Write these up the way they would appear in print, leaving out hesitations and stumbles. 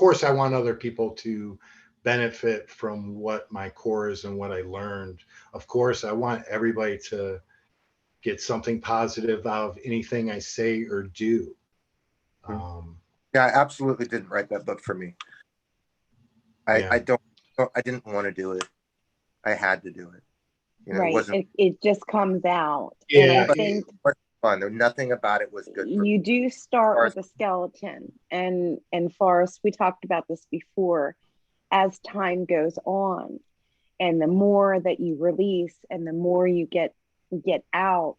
course, I want other people to benefit from what my core is and what I learned. Of course, I want everybody to get something positive out of anything I say or do. Mhm. Um, Yeah, I absolutely didn't write that book for me. I yeah, don't, I didn't want to do it. I had to do it. It Right. wasn't, It just comes out. And I yeah, think it wasn't fun. There, nothing about it was good for me. you do start with a skeleton. And Forrest, we talked about this before. As time goes on, and the more that you release and the more you get out,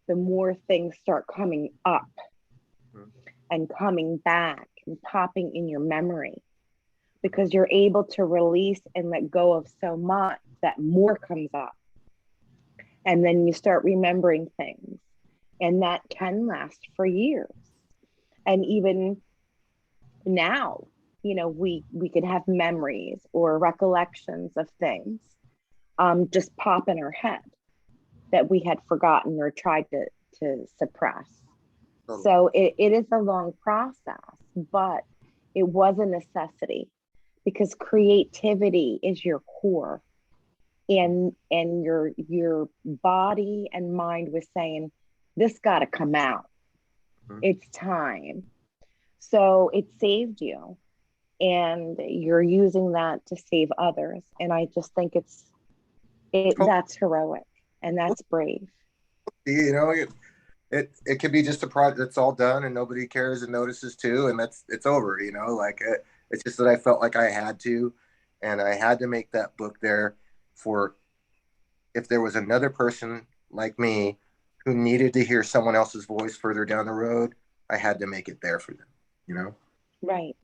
the more things start coming up Mhm. and coming back and popping in your memory, because you're able to release and let go of so much that more comes up, and then you start remembering things, and that can last for years. And even now, we could have memories or recollections of things just pop in our head that we had forgotten or tried to suppress. Totally. So it is a long process, but it was a necessity, because creativity is your core, and your body and mind was saying, this got to come out. Mhm. It's time. So it saved you, and you're using that to save others. And I just think that's heroic, and that's brave. You know, it could be just a project that's all done and nobody cares and notices too, and it's over. Like it's just that I felt like I had to, and I had to make that book there for if there was another person like me who needed to hear someone else's voice further down the road. I had to make it there for them. You know. Right.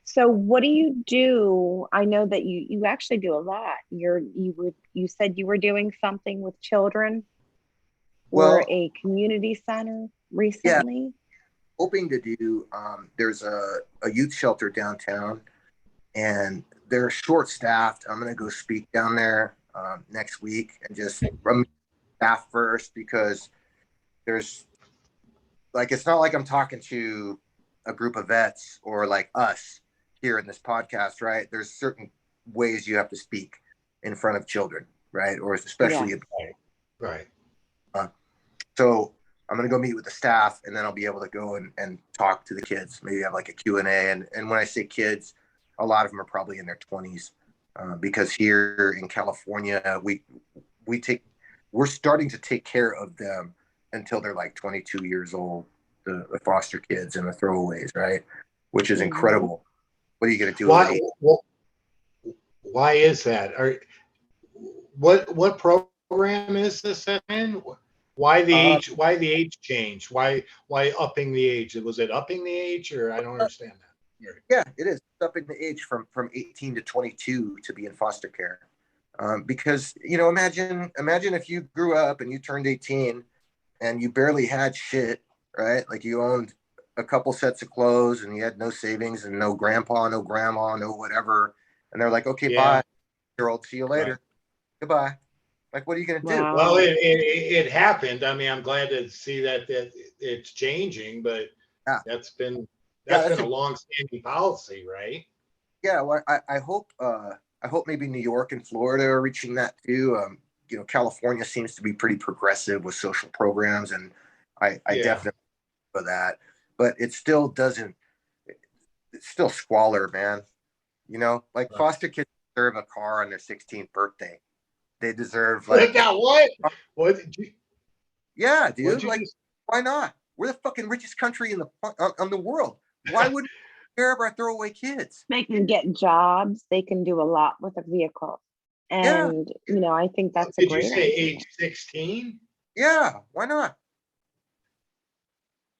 So what do you do? I know that you actually do a lot. You said you were doing something with children or Well, a community center yeah, recently. hoping to do. There's a youth shelter downtown, and they're short staffed. I'm going to go speak down there next week and just run staff first, because there's like it's not like I'm talking to a group of vets or like us here in this podcast, right? There's certain ways you have to speak in front of children, right? Or Yes. especially right, right. uh, so I'm going to go meet with the staff, and then I'll be able to go and talk to the kids, maybe have like a Q&A. And when I say kids, a lot of them are probably in their 20s, because here in California, we take we're starting to take care of them until they're like 22 years old, the foster kids and the throwaways, right? Which is Hmm. incredible. What are you going to do with Why? it? Why is that? What program is this in? Why the Uh, age? Why the age change? Why upping the age? Was it upping the age, or I don't understand that? yeah, it is up in the age from 18 to 22 to be in foster care. Because imagine if you grew up and you turned 18 and you barely had shit, right? Like you owned a couple sets of clothes and you had no savings and no grandpa, no grandma, no whatever. And they're like, okay, bye, Yeah, year old, see you right. later. Goodbye. Like, what are you going to do? Well, Wow. it happened. I mean, I'm glad to see that it's changing, but Yeah. that's been Yeah. that's been a long-standing policy, right? Yeah. Well, I hope maybe New York and Florida are reaching that too. California seems to be pretty progressive with social programs, and I Yeah, definitely for that, but it still doesn't, it's still squalor, man. Like right. foster kids deserve a car on their 16th birthday. They deserve Like like, now, what? What did you? yeah, What dude. did you Like, just? why not? We're the fucking richest country in on the world. Why wouldn't we care of our throwaway kids? They can get jobs. They can do a lot with a vehicle. Yeah, And, I think that's a Did you great say idea. age 16? yeah. Why not?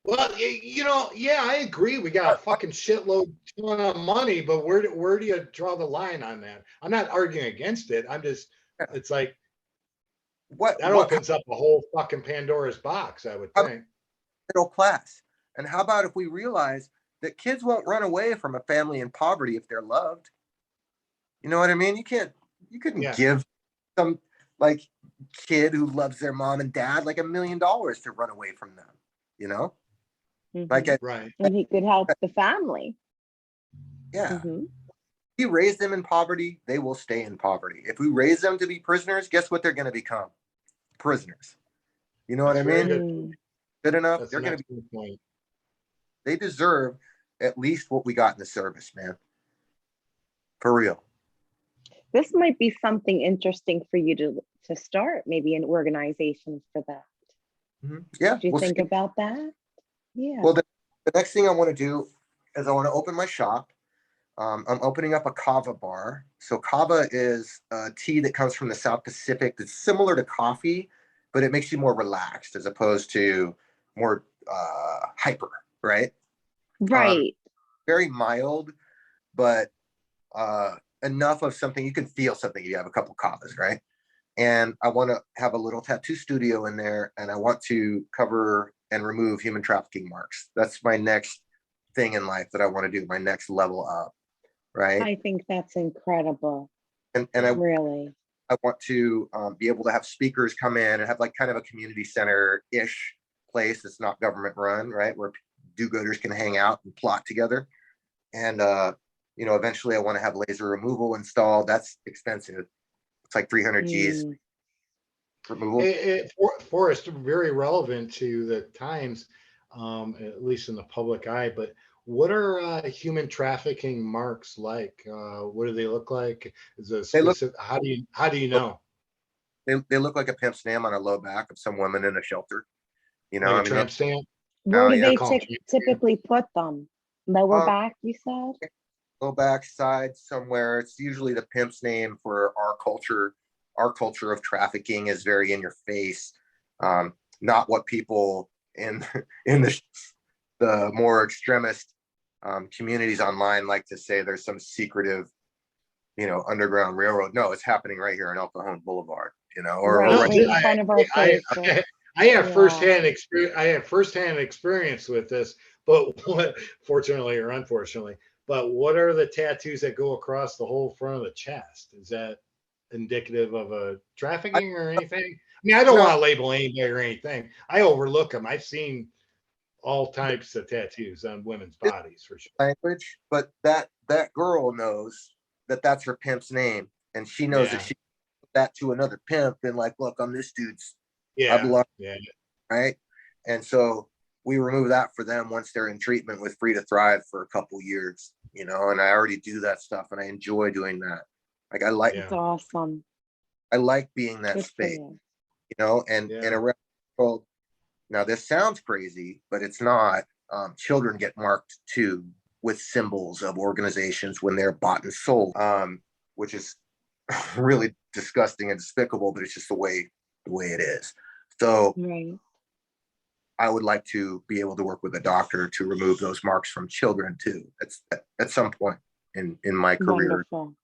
Well, yeah, I agree. We got a fucking shitload ton of money, but where do you draw the line on that? I'm not arguing against it. I'm just, Yeah. it's like What that what? How opens up a whole fucking Pandora's box, I would about think. middle class? And how about if we realize that kids won't run away from a family in poverty if they're loved? You know what I mean? You couldn't Yeah. give some like kid who loves their mom and dad like $1 million to run away from them. You know, like Hmm. I, Right. And he could help the family. Yeah. Mm-hmm. We raise them in poverty, they will stay in poverty. If we raise them to be prisoners, guess what they're going to become? Prisoners. You know what I That's very mean? good. Mm. Good enough. That's They're an going to be. excellent point. They deserve at least what we got in the service, man. For real. This might be something interesting for you to start, maybe an organization for that. Yeah. Do you We'll think see. about that? Yeah. Well, the next thing I want to do is I want to open my shop. I'm opening up a kava bar. So kava is a tea that comes from the South Pacific that's similar to coffee, but it makes you more relaxed as opposed to more hyper, right? Right. Very mild, but enough of something you can feel something. You have a couple kavas, right? And I want to have a little tattoo studio in there, and I want to cover and remove human trafficking marks. That's my next thing in life that I want to do, my next level up, right? I think that's incredible. And Really. I want to be able to have speakers come in and have like kind of a community center-ish place that's not government run, right? Where do-gooders can hang out and plot together. And eventually I want to have laser removal installed. That's expensive. It's like 300 G's removal. Forrest, very relevant to the times, at least in the public eye. But what are human trafficking marks like? What do they look like? Is it specific? How do you know? They look like a pimp's name on a low back of some woman in a shelter. Like a tramp stamp? Where do they Call typically put them? Lower back, you said? Low back, side, somewhere. It's usually the pimp's name for our culture. Our culture of trafficking is very in your face. Not what people in the more extremist communities online like to say. There's some secretive, underground railroad. No, it's happening right here on El Cajon Boulevard. Right in front of our face. I have firsthand experience. I have firsthand experience with this, but fortunately or unfortunately, but what are the tattoos that go across the whole front of the chest? Is that indicative of a trafficking or anything? I mean, I don't want to label anybody or anything. I overlook them. I've seen all types of tattoos on women's bodies for sure. Language, but that girl knows that that's her pimp's name, and she knows that she put that to another pimp and like, look, I'm this dude's. Right. And so we remove that for them once they're in treatment with Free to Thrive for a couple years, and I already do that stuff and I enjoy doing that. Like It's awesome. I like being that space, and in a world. Now this sounds crazy, but it's not. Children get marked too with symbols of organizations when they're bought and sold, which is really disgusting and despicable, but it's just the way it is. So I would like to be able to work with a doctor to remove those marks from children too. At some point in my career. Wonderful.